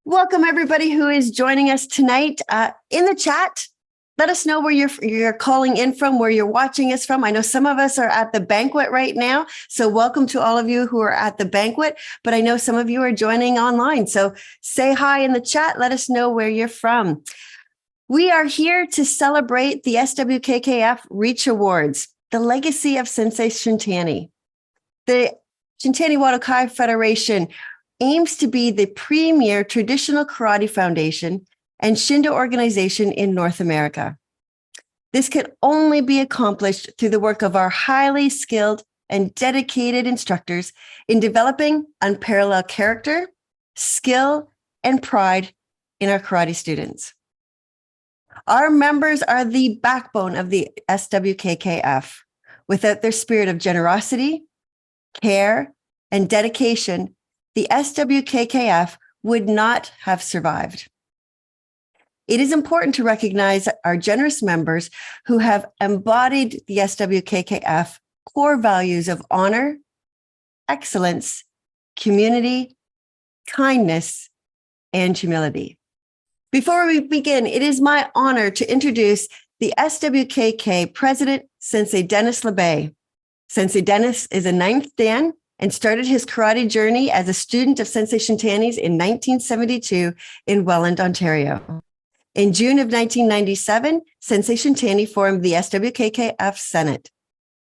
Welcome everybody who is joining us tonight in the chat. Let us know where you're calling in from, where you're watching us from. I know some of us are at the banquet right now, so welcome to all of you who are at the banquet, but I know some of you are joining online. So say hi in the chat. Let us know where you're from. We are here to celebrate the SWKKF Reach Awards, the legacy of Sensei Shintani. The Shintani Wadokai Federation aims to be the premier traditional karate foundation and Shindo organization in North America. This can only be accomplished through the work of our highly skilled and dedicated instructors in developing unparalleled character, skill, and pride in our karate students. Our members are the backbone of the SWKKF. Without their spirit of generosity, care, and dedication, the SWKKF would not have survived. It is important to recognize our generous members who have embodied the SWKKF core values of honor, excellence, community, kindness, and humility. Before we begin, it is my honor to introduce the SWKK President, Sensei Dennis LeBay. Sensei Dennis is a 9th Dan and started his karate journey as a student of Sensei Shintani's in 1972 in Welland, Ontario. In June of 1997, Sensei Shintani formed the SWKKF Senate.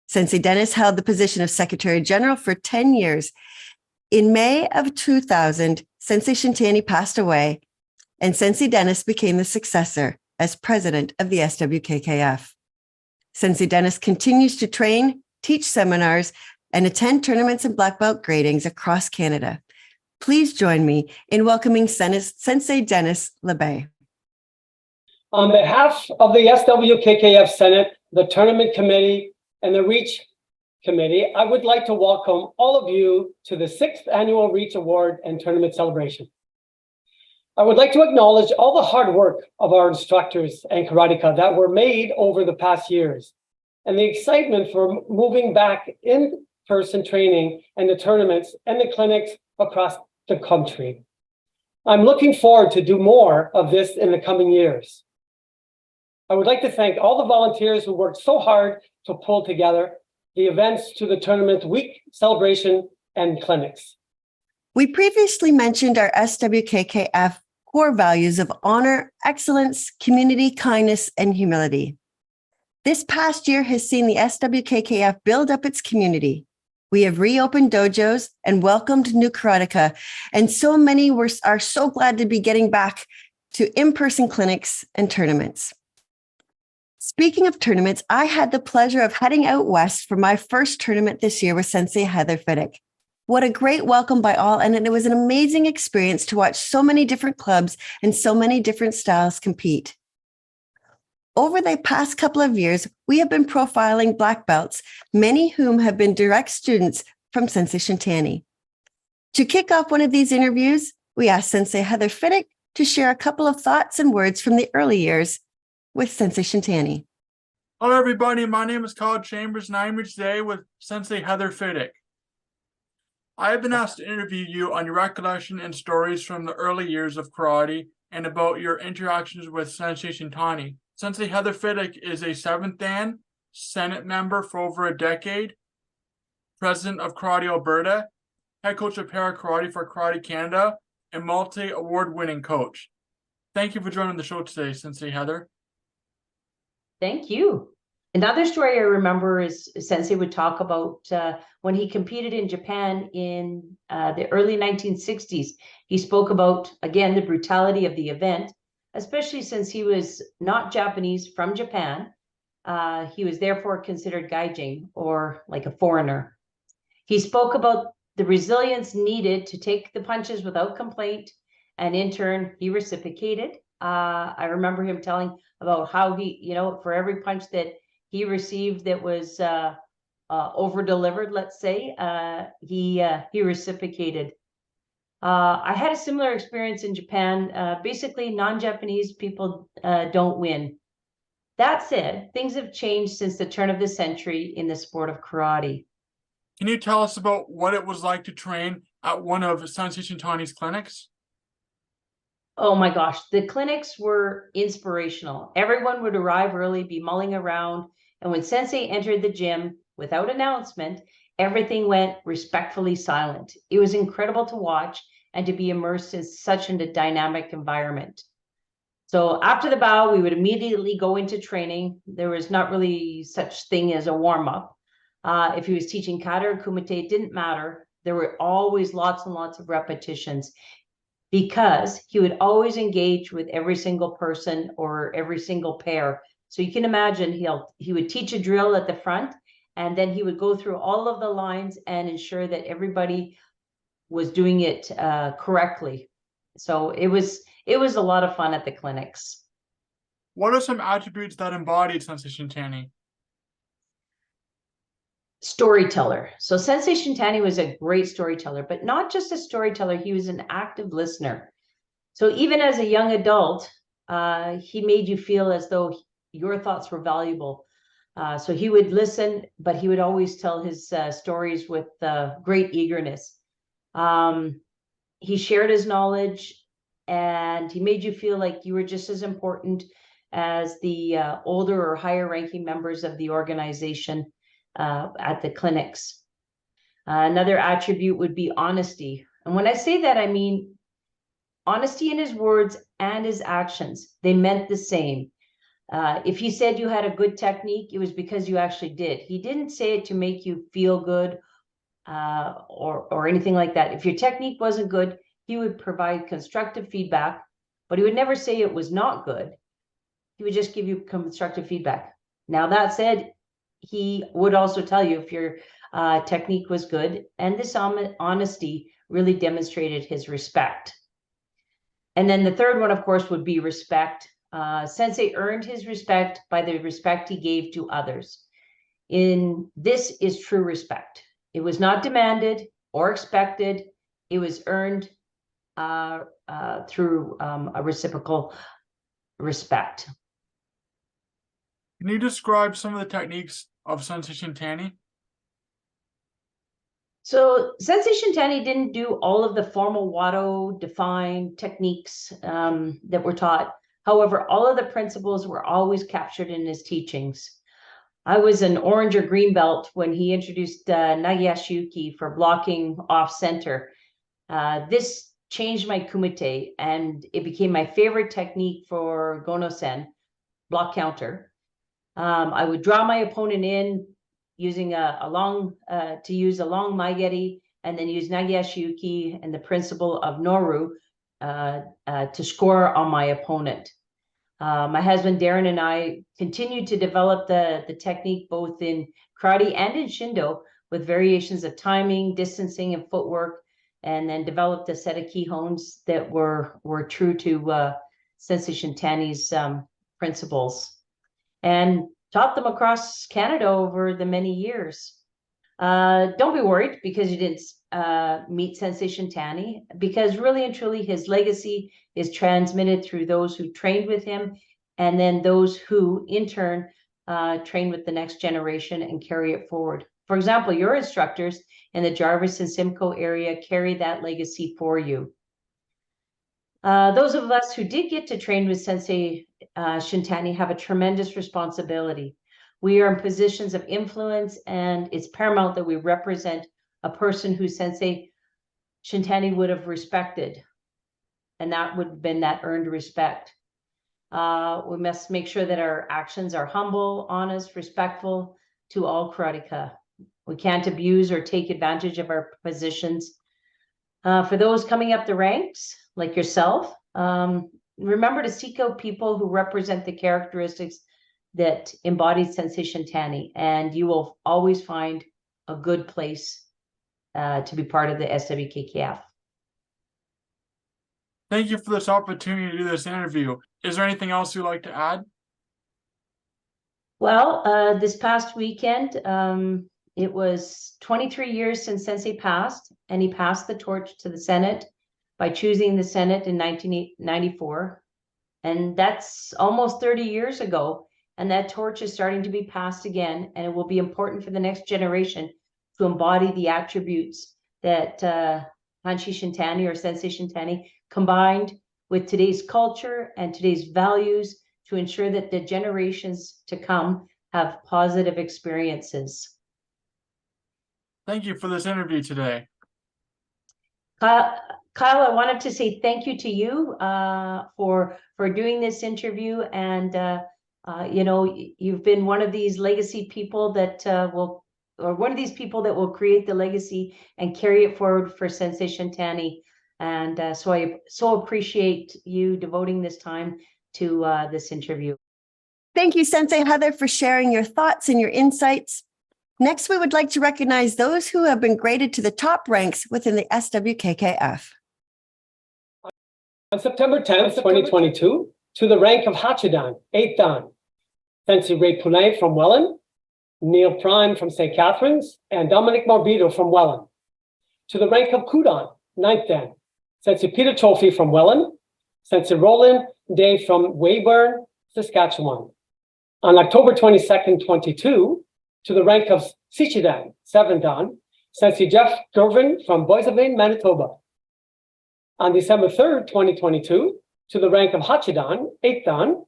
Sensei Dennis held the position of Secretary General for 10 years. In May of 2000, Sensei Shintani passed away, and Sensei Dennis became the successor as president of the SWKKF. Sensei Dennis continues to train, teach seminars, and attend tournaments and black belt gradings across Canada. Please join me in welcoming Sensei Dennis LeBay. On behalf of the SWKKF Senate, the Tournament Committee, and the Reach Committee, I would like to welcome all of you to the 6th Annual Reach Award and Tournament Celebration. I would like to acknowledge all the hard work of our instructors and karateka that were made over the past years, and the excitement for moving back in-person training and the tournaments and the clinics across the country. I'm looking forward to do more of this in the coming years. I would like to thank all the volunteers who worked so hard to pull together the events to the tournament week, celebration, and clinics. We previously mentioned our SWKKF core values of honor, excellence, community, kindness, and humility. This past year has seen the SWKKF build up its community. We have reopened dojos and welcomed new karateka, and so many are so glad to be getting back to in-person clinics and tournaments. Speaking of tournaments, I had the pleasure of heading out west for my first tournament this year with Sensei Heather Fidyk. What a great welcome by all, and it was an amazing experience to watch so many different clubs and so many different styles compete. Over the past couple of years, we have been profiling black belts, many whom have been direct students from Sensei Shintani. To kick off one of these interviews, we asked Sensei Heather Fidyk to share a couple of thoughts and words from the early years with Sensei Shintani. Hello everybody, my name is Kyle Chambers and I'm here today with Sensei Heather Fidyk. I have been asked to interview you on your recollection and stories from the early years of karate and about your interactions with Sensei Shintani. Sensei Heather Fidyk is a 7th Dan, Senate member for over a decade, president of Karate Alberta, head coach of Para Karate for Karate Canada, and multi-award-winning coach. Thank you for joining the show today, Sensei Heather. Thank you. Another story I remember is Sensei would talk about when he competed in Japan in the early 1960s. He spoke about, again, the brutality of the event, especially since he was not Japanese from Japan. He was therefore considered gaijin, or like a foreigner. He spoke about the resilience needed to take the punches without complaint, and in turn, he reciprocated. I remember him telling about how he, for every punch that he received that was over-delivered, let's say, he reciprocated. I had a similar experience in Japan. Basically, non-Japanese people don't win. That said, things have changed since the turn of the century in the sport of karate. Can you tell us about what it was like to train at one of Sensei Shintani's clinics? Oh my gosh, the clinics were inspirational. Everyone would arrive early, be mulling around, and when Sensei entered the gym without announcement, everything went respectfully silent. It was incredible to watch and to be immersed in such a dynamic environment. So after the bow, we would immediately go into training. There was not really such thing as a warm-up. If he was teaching kata or kumite, it didn't matter. There were always lots and lots of repetitions because he would always engage with every single person or every single pair. So you can imagine he would teach a drill at the front, and then he would go through all of the lines and ensure that everybody was doing it correctly. So it was a lot of fun at the clinics. What are some attributes that embodied Sensei Shintani? Storyteller. So Sensei Shintani was a great storyteller, but not just a storyteller, he was an active listener. So even as a young adult, he made you feel as though your thoughts were valuable. So he would listen, but he would always tell his stories with great eagerness. He shared his knowledge, and he made you feel like you were just as important as the older or higher ranking members of the organization at the clinics. Another attribute would be honesty. And when I say that, I mean honesty in his words and his actions. They meant the same. If he said you had a good technique, it was because you actually did. He didn't say it to make you feel good or anything like that. If your technique wasn't good, he would provide constructive feedback, but he would never say it was not good. He would just give you constructive feedback. Now, that said, he would also tell you if your technique was good, and this honesty really demonstrated his respect. And then the third one, of course, would be respect. Sensei earned his respect by the respect he gave to others. This is true respect. It was not demanded or expected. It was earned through a reciprocal respect. Can you describe some of the techniques of Sensei Shintani? So Sensei Shintani didn't do all of the formal Wado-defined techniques that were taught. However, all of the principles were always captured in his teachings. I was an orange or green belt when he introduced Nagayashiyuki for blocking off center. This changed my kumite, and it became my favorite technique for Gono-sen, block counter. I would draw my opponent in using a long maigeri, and then use Nagayashiyuki and the principle of Noru to score on my opponent. My husband Darren and I continued to develop the technique both in karate and in Shindo with variations of timing, distancing, and footwork, and then developed a set of kihons that were true to Sensei Shintani's principles, and taught them across Canada over the many years. Don't be worried because you didn't meet Sensei Shintani, because really and truly his legacy is transmitted through those who trained with him, and then those who in turn train with the next generation and carry it forward. For example, your instructors in the Jarvis and Simcoe area carry that legacy for you. Those of us who did get to train with Sensei Shintani have a tremendous responsibility. We are in positions of influence, and it's paramount that we represent a person who Sensei Shintani would have respected, and that would have been that earned respect. We must make sure that our actions are humble, honest, respectful to all karateka. We can't abuse or take advantage of our positions. For those coming up the ranks, like yourself, remember to seek out people who represent the characteristics that embody Sensei Shintani, and you will always find a good place to be part of the SWKKF. Thank you for this opportunity to do this interview. Is there anything else you'd like to add? Well, this past weekend, it was 23 years since Sensei passed, and he passed the torch to the Senate by choosing the Senate in 1994. And that's almost 30 years ago. And that torch is starting to be passed again, and it will be important for the next generation to embody the attributes that Hanshi Shintani or Sensei Shintani combined with today's culture and today's values to ensure that the generations to come have positive experiences. Thank you for this interview today. Kyle, I wanted to say thank you to you for doing this interview, and you know, you've been one of these legacy people that one of these people that will create the legacy and carry it forward for Sensei Shantani. And so I so appreciate you devoting this time to this interview. Thank you, Sensei Heather, for sharing your thoughts and your insights. Next, we would like to recognize those who have been graded to the top ranks within the SWKKF. On September 10th, 2022, to the rank of Hachidan, 8th Dan, Sensei Ray Poulin from Welland, Neil Prime from St. Catharines, and Dominic Morbido from Welland. To the rank of Kudan, 9th Dan, Sensei Peter Trophy from Welland, Sensei Roland Day from Weyburn, Saskatchewan. On October 22nd, 22, to the rank of Sichidan, 7th Dan, Sensei Jeff Gervin from Boissevain, Manitoba. On December 3rd, 2022, to the rank of Hachidan, 8th Dan,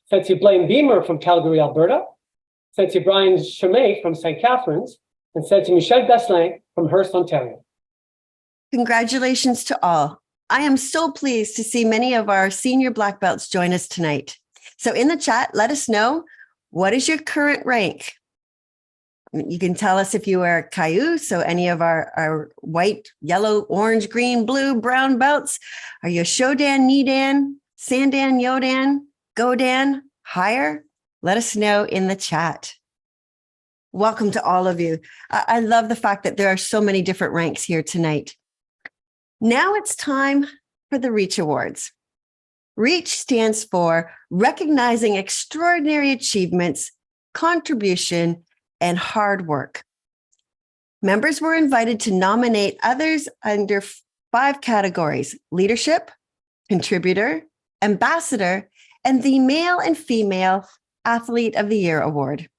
Sensei Blaine Beamer from Calgary, Alberta, Sensei Brian Chemay from St. Catharines, and Sensei Michel Gasselin from Hearst, Ontario. Congratulations to all. I am so pleased to see many of our senior black belts join us tonight. So in the chat, let us know, what is your current rank? You can tell us if you are Caillou, so any of our white, yellow, orange, green, blue, brown belts. Are you Shodan, Nidan, Sandan, Yodan, Godan, higher? Let us know in the chat. Welcome to all of you. I love the fact that there are so many different ranks here tonight. Now it's time for the Reach Awards. Reach stands for Recognizing Extraordinary Achievements, Contribution, and Hard Work. Members were invited to nominate others under 5 categories: leadership, contributor, ambassador, and the Male and Female Athlete of the Year award.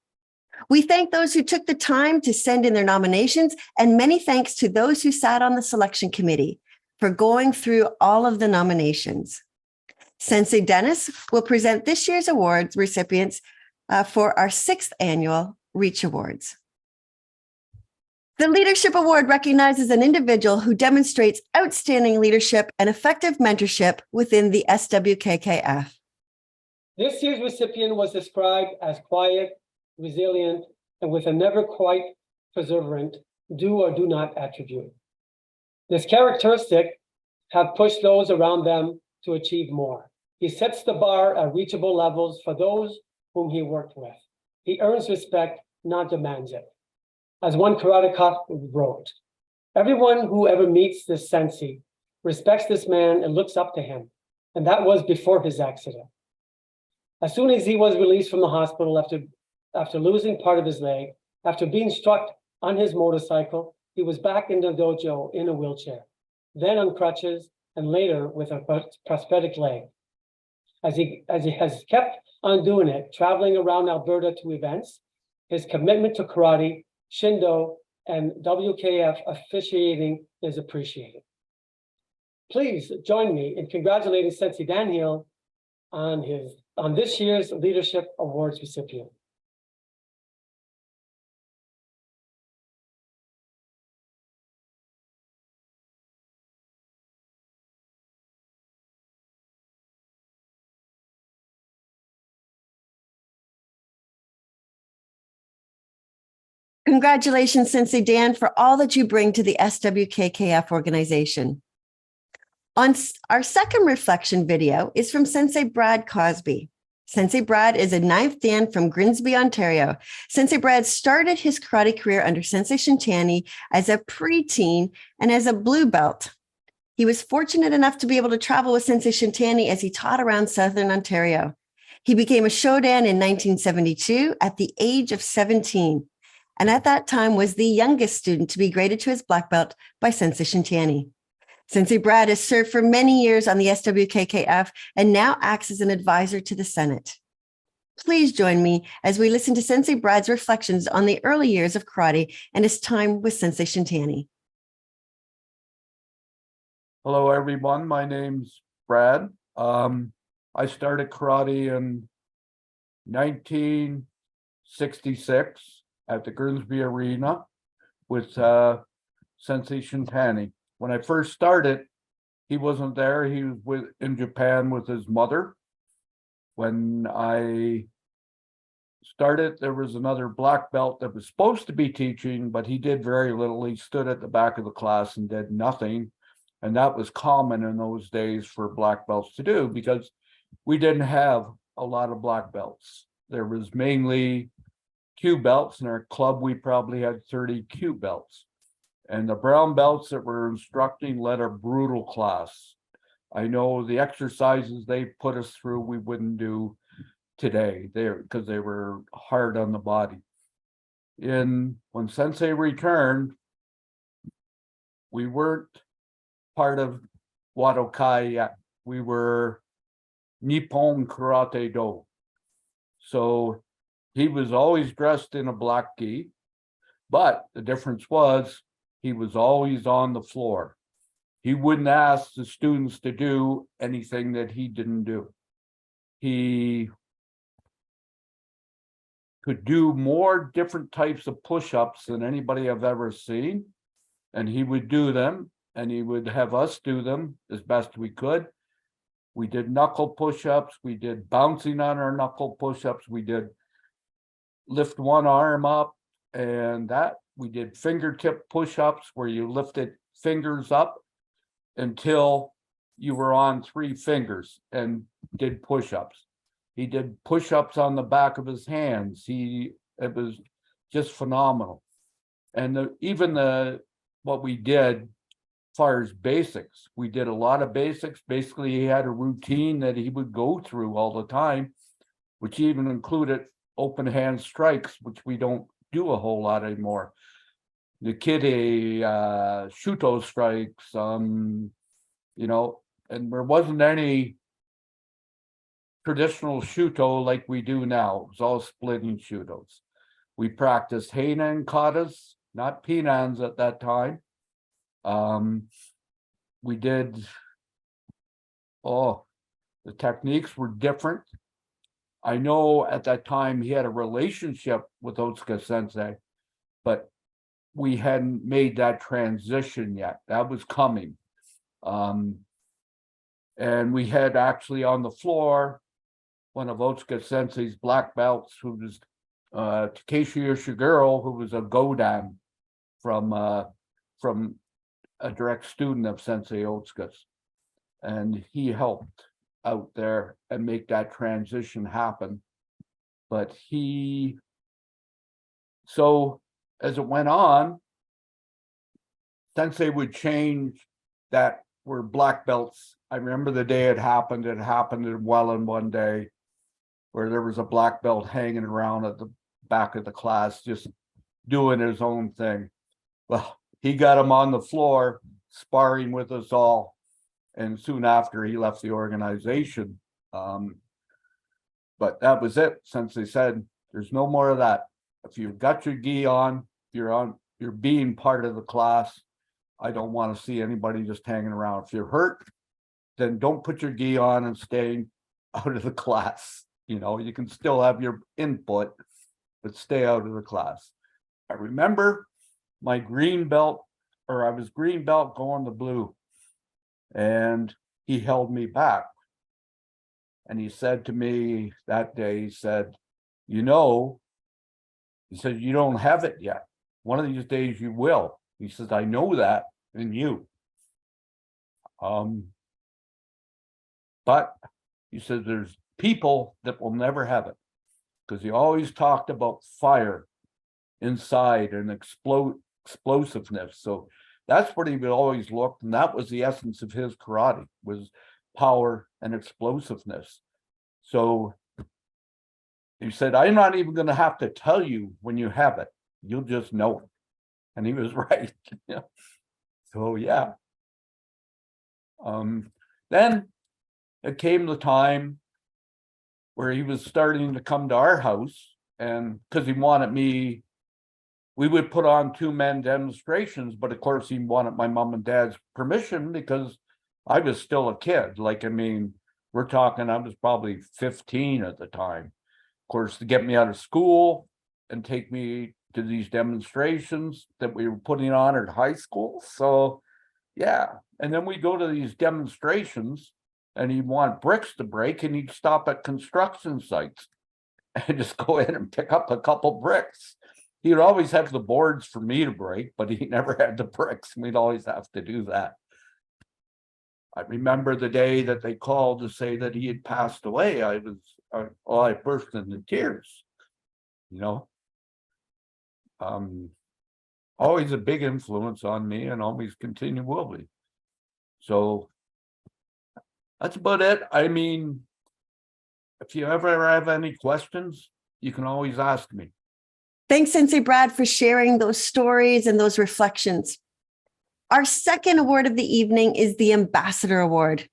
We thank those who took the time to send in their nominations, and many thanks to those who sat on the selection committee for going through all of the nominations. Sensei Dennis will present this year's awards recipients for our 6th annual Reach Awards. The Leadership Award recognizes an individual who demonstrates outstanding leadership and effective mentorship within the SWKKF. This year's recipient was described as quiet, resilient, and with a never quite perseverant do or do not attribute. This characteristic have pushed those around them to achieve more. He sets the bar at reachable levels for those whom he worked with. He earns respect, not demands it. As one karateka wrote, everyone who ever meets this sensei respects this man and looks up to him. And that was before his accident. As soon as he was released from the hospital after losing part of his leg, after being struck on his motorcycle, he was back in the dojo in a wheelchair, then on crutches, and later with a prosthetic leg. As he has kept on doing it, traveling around Alberta to events, his commitment to karate, Shindo, and WKF officiating is appreciated. Please join me in congratulating Sensei Dan Hill on this year's Leadership Awards recipient. Congratulations, Sensei Dan, for all that you bring to the SWKKF organization. On our second reflection video is from Sensei Brad Cosby. Sensei Brad is a 9th Dan from Grimsby, Ontario. Sensei Brad started his karate career under Sensei Shantani as a preteen and as a blue belt. He was fortunate enough to be able to travel with Sensei Shantani as he taught around Southern Ontario. He became a Shodan in 1972 at the age of 17. And at that time was the youngest student to be graded to his black belt by Sensei Shantani. Sensei Brad has served for many years on the SWKKF and now acts as an advisor to the Senate. Please join me as we listen to Sensei Brad's reflections on the early years of karate and his time with Sensei Shantani. Hello, everyone. My name's Brad. I started karate in 1966 at the Grimsby Arena with Sensei Shintani. When I first started, he wasn't there. He was in Japan with his mother. When I started, there was another black belt that was supposed to be teaching, but he did very little. He stood at the back of the class and did nothing. And that was common in those days for black belts to do, because we didn't have a lot of black belts. There was mainly Q belts. In our club, we probably had 30 Q belts. And the brown belts that were instructing led a brutal class. I know the exercises they put us through, we wouldn't do today there, because they were hard on the body. When Sensei returned, we weren't part of Wado Kai yet. We were Nippon Karate Do. So he was always dressed in a black gi, but the difference was he was always on the floor. He wouldn't ask the students to do anything that he didn't do. He could do more different types of push-ups than anybody I've ever seen. And he would do them, and he would have us do them as best we could. We did knuckle push-ups. We did bouncing on our knuckle push-ups. We did lift one arm up, and that we did fingertip push-ups where you lifted fingers up until you were on 3 fingers and did push-ups. He did push-ups on the back of his hands. It was just phenomenal. And what we did as far as basics, we did a lot of basics. Basically, he had a routine that he would go through all the time, which even included open hand strikes, which we don't do a whole lot anymore. The kiddy, shuto strikes, and there wasn't any traditional shuto like we do now. It was all splitting shutos. We practiced heinan katas, not pinans at that time. We did, the techniques were different. I know at that time he had a relationship with Otsuka Sensei, but we hadn't made that transition yet. That was coming. And we had actually on the floor one of Otsuka Sensei's black belts, who was Takeshi Yoshiguro, who was a Godan from a direct student of Sensei Otsuka's. And he helped out there and make that transition happen. But so as it went on, Sensei would change that were black belts. I remember the day it happened in Welland one day, where there was a black belt hanging around at the back of the class, just doing his own thing. Well, he got him on the floor, sparring with us all. And soon after, he left the organization. But that was it. Sensei said, there's no more of that. If you've got your gi on, you're being part of the class. I don't want to see anybody just hanging around. If you're hurt, then don't put your gi on and stay out of the class. You can still have your input, but stay out of the class. I remember my green belt, or I was green belt going to blue, and he held me back. And he said to me that day, he said, you don't have it yet. One of these days you will. He says, I know that in you. But he says, there's people that will never have it, because he always talked about fire inside and explosiveness. So that's what he would always look, and that was the essence of his karate, was power and explosiveness. So he said, I'm not even going to have to tell you when you have it. You'll just know it. And he was right. So yeah. Then it came the time where he was starting to come to our house, and because he wanted me, we would put on 2-man demonstrations, but of course he wanted my mom and dad's permission, because I was still a kid. We're talking, I was probably 15 at the time. Of course, to get me out of school and take me to these demonstrations that we were putting on at high school. So, yeah. And then we go to these demonstrations and he'd want bricks to break and he'd stop at construction sites and just go in and pick up a couple bricks. He would always have the boards for me to break, but he never had the bricks. We'd always have to do that. I remember the day that they called to say that he had passed away. I burst into tears, you know. Always a big influence on me and always continue will be. So that's about it. I mean, if you ever have any questions, you can always ask me. Thanks, Sensei Brad, for sharing those stories and those reflections. Our second award of the evening is the Ambassador Award.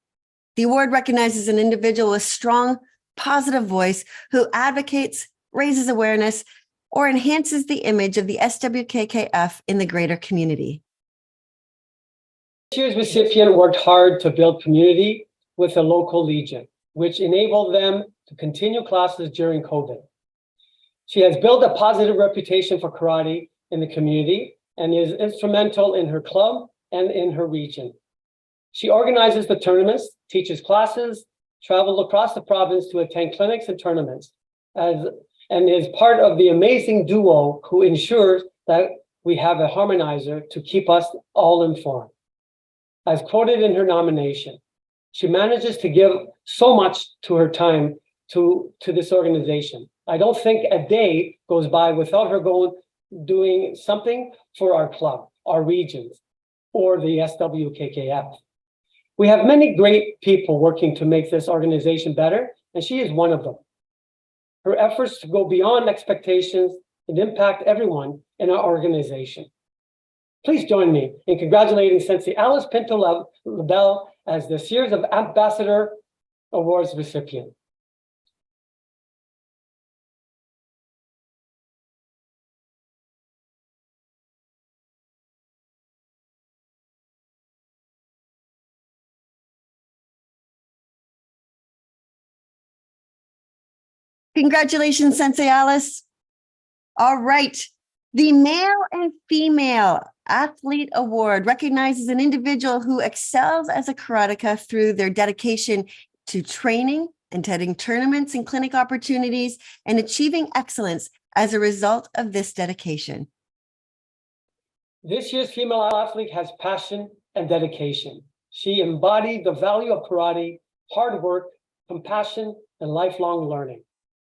The award recognizes an individual with strong, positive voice who advocates, raises awareness, or enhances the image of the SWKKF in the greater community. This year's recipient worked hard to build community with the local Legion, which enabled them to continue classes during COVID. She has built a positive reputation for karate in the community and is instrumental in her club and in her region. She organizes the tournaments, teaches classes, travels across the province to attend clinics and tournaments, and is part of the amazing duo who ensures that we have a harmonizer to keep us all informed. As quoted in her nomination, she manages to give so much to her time to this organization. I don't think a day goes by without her doing something for our club, our regions, or the SWKKF. We have many great people working to make this organization better, and she is one of them. Her efforts to go beyond expectations and impact everyone in our organization. Please join me in congratulating Sensei Alice Pinto LaBelle as this year's Ambassador Awards recipient. Congratulations, Sensei Alice. All right. The Male and Female Athlete Award recognizes an individual who excels as a karateka through their dedication to training, attending tournaments and clinic opportunities, and achieving excellence as a result of this dedication. This year's female athlete has passion and dedication. She embodied the value of karate, hard work, compassion, and lifelong learning.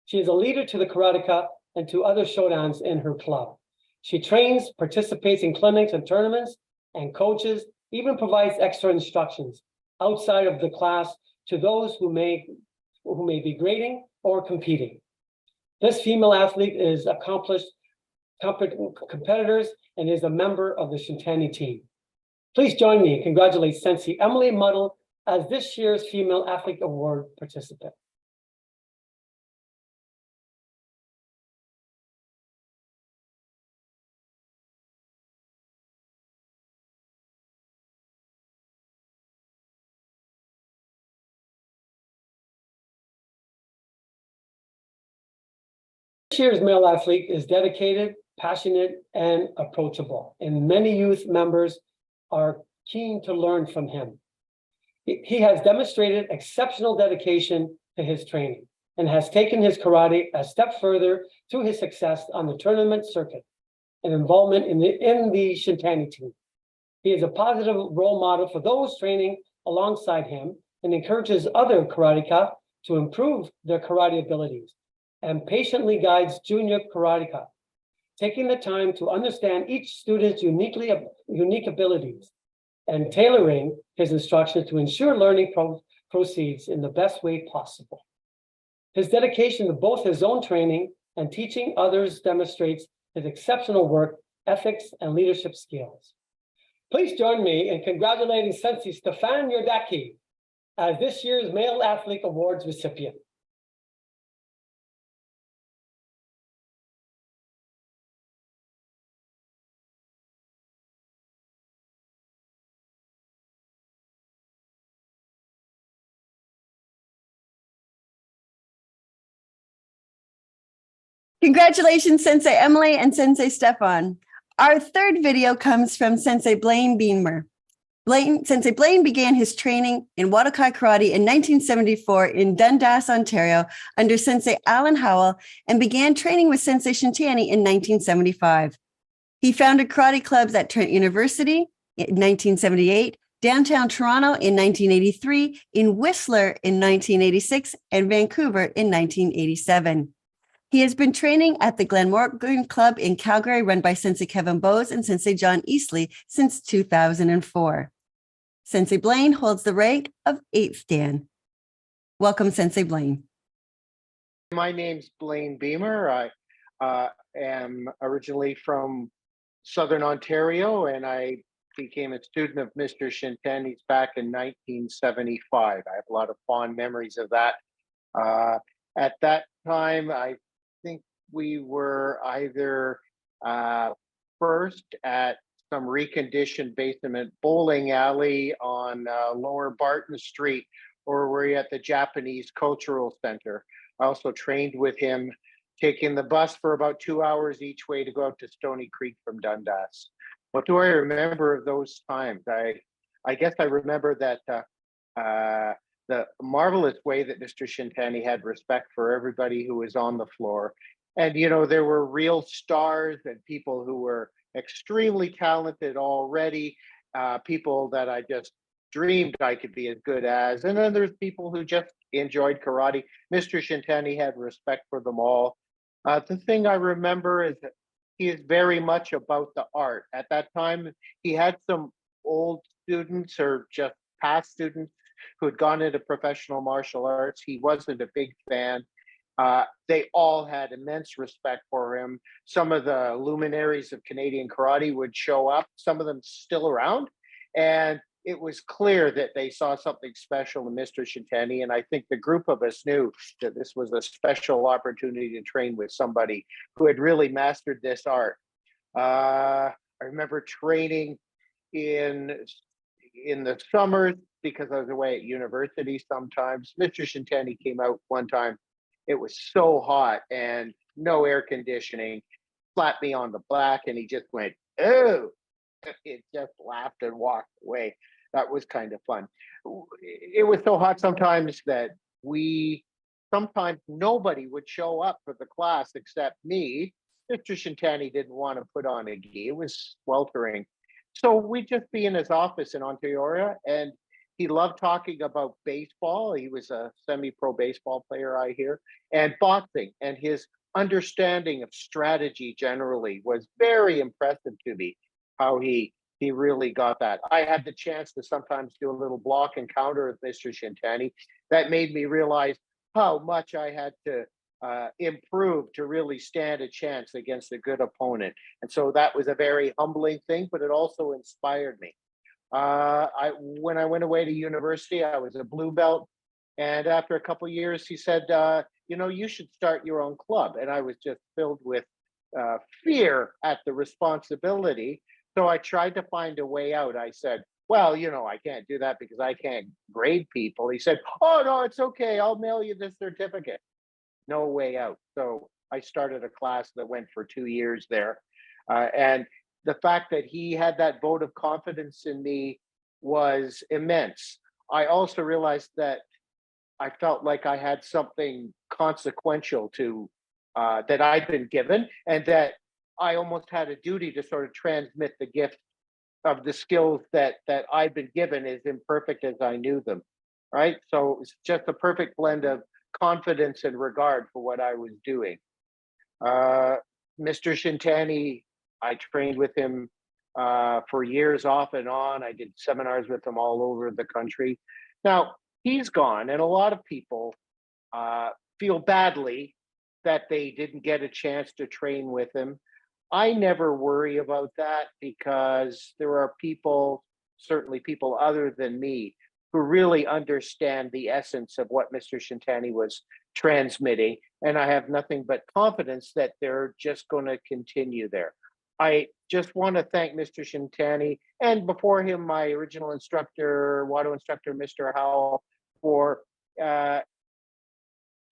She is a leader to the karateka and to other shodans in her club. She trains, participates in clinics and tournaments, and coaches, even provides extra instructions outside of the class to those who may be grading or competing. This female athlete is accomplished competitors and is a member of the Shintani team. Please join me and congratulate Sensei Emily Muddle as this year's Female Athlete Award participant. This year's male athlete is dedicated, passionate, and approachable, and many youth members are keen to learn from him. He has demonstrated exceptional dedication to his training and has taken his karate a step further to his success on the tournament circuit and involvement in the Shintani team. He is a positive role model for those training alongside him and encourages other karateka to improve their karate abilities and patiently guides junior karateka, taking the time to understand each student's unique abilities and tailoring his instructions to ensure learning proceeds in the best way possible. His dedication to both his own training and teaching others demonstrates his exceptional work, ethics, and leadership skills. Please join me in congratulating Sensei Stefan Yordaki as this year's Male Athlete Awards recipient. Congratulations, Sensei Emily and Sensei Stefan. Our third video comes from Sensei Blaine Beamer. Sensei Blaine began his training in Wadokai Karate in 1974 in Dundas, Ontario, under Sensei Alan Howell, and began training with Sensei Shintani in 1975. He founded karate clubs at Trent University in 1978, downtown Toronto in 1983, in Whistler in 1986, and Vancouver in 1987. He has been training at the Glenmorgan Club in Calgary, run by Sensei Kevin Bowes and Sensei John Eastley since 2004. Sensei Blaine holds the rank of 8th Dan. Welcome, Sensei Blaine. My name's Blaine Beamer. I am originally from Southern Ontario, and I became a student of Mr. Shintani's back in 1975. I have a lot of fond memories of that. At that time, I think we were either first at some reconditioned basement bowling alley on Lower Barton Street, or were you at the Japanese Cultural Center? I also trained with him, taking the bus for about 2 hours each way to go out to Stony Creek from Dundas. What do I remember of those times? I guess I remember that the marvelous way that Mr. Shintani had respect for everybody who was on the floor. And, you know, there were real stars and people who were extremely talented already, people that I just dreamed I could be as good as. And then there's people who just enjoyed karate. Mr. Shintani had respect for them all. The thing I remember is that he is very much about the art. At that time, he had some old students or just past students who had gone into professional martial arts. He wasn't a big fan. They all had immense respect for him. Some of the luminaries of Canadian karate would show up, some of them still around. And it was clear that they saw something special in Mr. Shintani. And I think the group of us knew that this was a special opportunity to train with somebody who had really mastered this art. I remember training in the summers because I was away at university sometimes. Mr. Shintani came out one time. It was so hot and no air conditioning, slapped me on the back, and he just went, "Oh," it just laughed and walked away. That was kind of fun. It was so hot sometimes that sometimes nobody would show up for the class except me. Mr. Shintani didn't want to put on a gi. It was sweltering. So we'd just be in his office in Ontario, and he loved talking about baseball. He was a semi-pro baseball player, I hear, and boxing. And his understanding of strategy generally was very impressive to me, how he really got that. I had the chance to sometimes do a little block and counter with Mr. Shintani. That made me realize how much I had to improve to really stand a chance against a good opponent. And so that was a very humbling thing, but it also inspired me. When I went away to university, I was a blue belt. And after a couple of years, he said, you should start your own club. And I was just filled with fear at the responsibility. So I tried to find a way out. I said, well, I can't do that because I can't grade people. He said, oh, no, it's okay. I'll mail you the certificate. No way out. So I started a class that went for 2 years there. And the fact that he had that vote of confidence in me was immense. I also realized that I felt like I had something consequential to that I'd been given, and that I almost had a duty to sort of transmit the gift of the skills that I'd been given, as imperfect as I knew them, right? So it's just a perfect blend of confidence and regard for what I was doing. Mr. Shintani, I trained with him for years off and on. I did seminars with him all over the country. Now, he's gone, and a lot of people feel badly that they didn't get a chance to train with him. I never worry about that because there are people, certainly people other than me, who really understand the essence of what Mr. Shintani was transmitting. And I have nothing but confidence that they're just going to continue there. I just want to thank Mr. Shintani, and before him, my original instructor, Wado instructor, Mr. Howell, for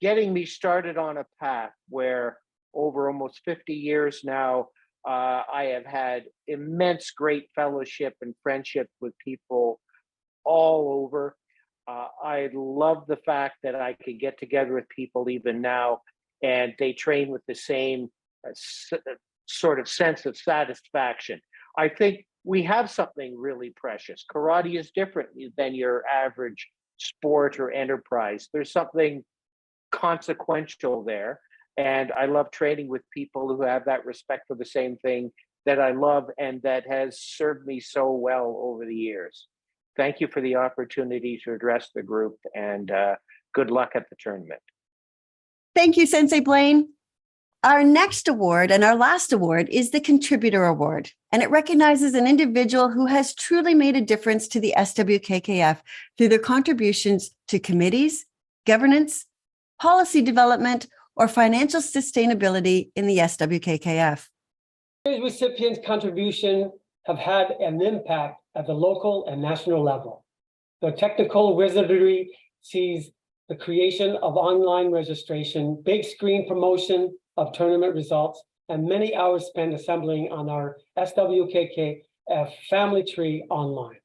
getting me started on a path where over almost 50 years now. I have had immense great fellowship and friendship with people all over. I love the fact that I can get together with people even now, and they train with the same sort of sense of satisfaction. I think we have something really precious. Karate is different than your average sport or enterprise. There's something consequential there. And I love training with people who have that respect for the same thing that I love and that has served me so well over the years. Thank you for the opportunity to address the group, and good luck at the tournament. Thank you, Sensei Blaine. Our next award and our last award is the Contributor Award, and it recognizes an individual who has truly made a difference to the SWKKF through their contributions to committees, governance, policy development, or financial sustainability in the SWKKF. These recipients' contribution have had an impact at the local and national level. Their technical wizardry sees the creation of online registration, big screen promotion of tournament results, and many hours spent assembling on our SWKKF family tree online.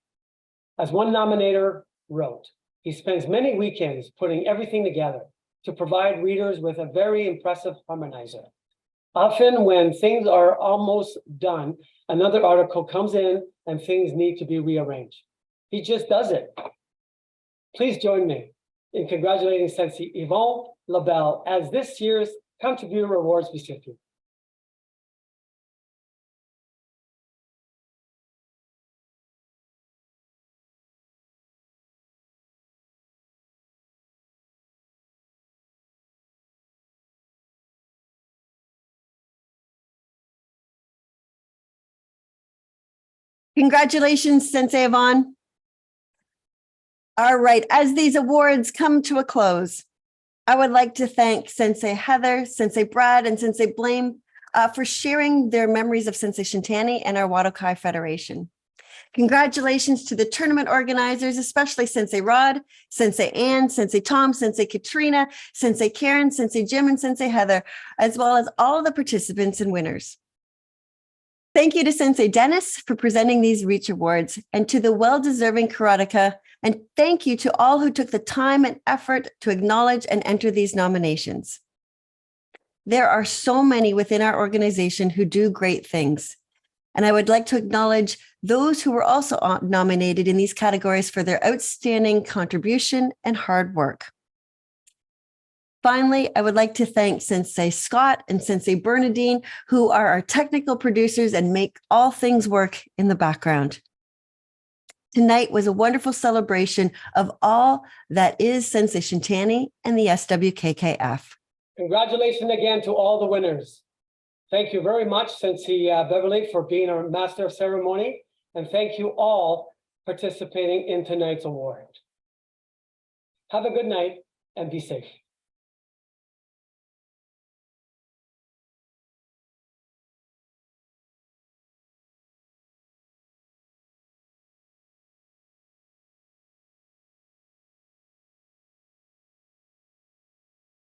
As one nominator wrote, he spends many weekends putting everything together to provide readers with a very impressive harmonizer. Often when things are almost done, another article comes in and things need to be rearranged. He just does it. Please join me in congratulating Sensei Yvonne LaBelle as this year's Contributor Awards recipient. Congratulations, Sensei Yvonne. All right, as these awards come to a close, I would like to thank Sensei Heather, Sensei Brad, and Sensei Blaine for sharing their memories of Sensei Shintani and our Wadokai Federation. Congratulations to the tournament organizers, especially Sensei Rod, Sensei Ann, Sensei Tom, Sensei Katrina, Sensei Karen, Sensei Jim, and Sensei Heather, as well as all the participants and winners. Thank you to Sensei Dennis for presenting these Reach Awards, and to the well-deserving karateka, and thank you to all who took the time and effort to acknowledge and enter these nominations. There are so many within our organization who do great things, and I would like to acknowledge those who were also nominated in these categories for their outstanding contribution and hard work. Finally, I would like to thank Sensei Scott and Sensei Bernadine, who are our technical producers and make all things work in the background. Tonight was a wonderful celebration of all that is Sensei Shintani and the SWKKF. Congratulations again to all the winners. Thank you very much, Sensei Beverly, for being our Master of Ceremony, and thank you all participating in tonight's award. Have a good night and be safe.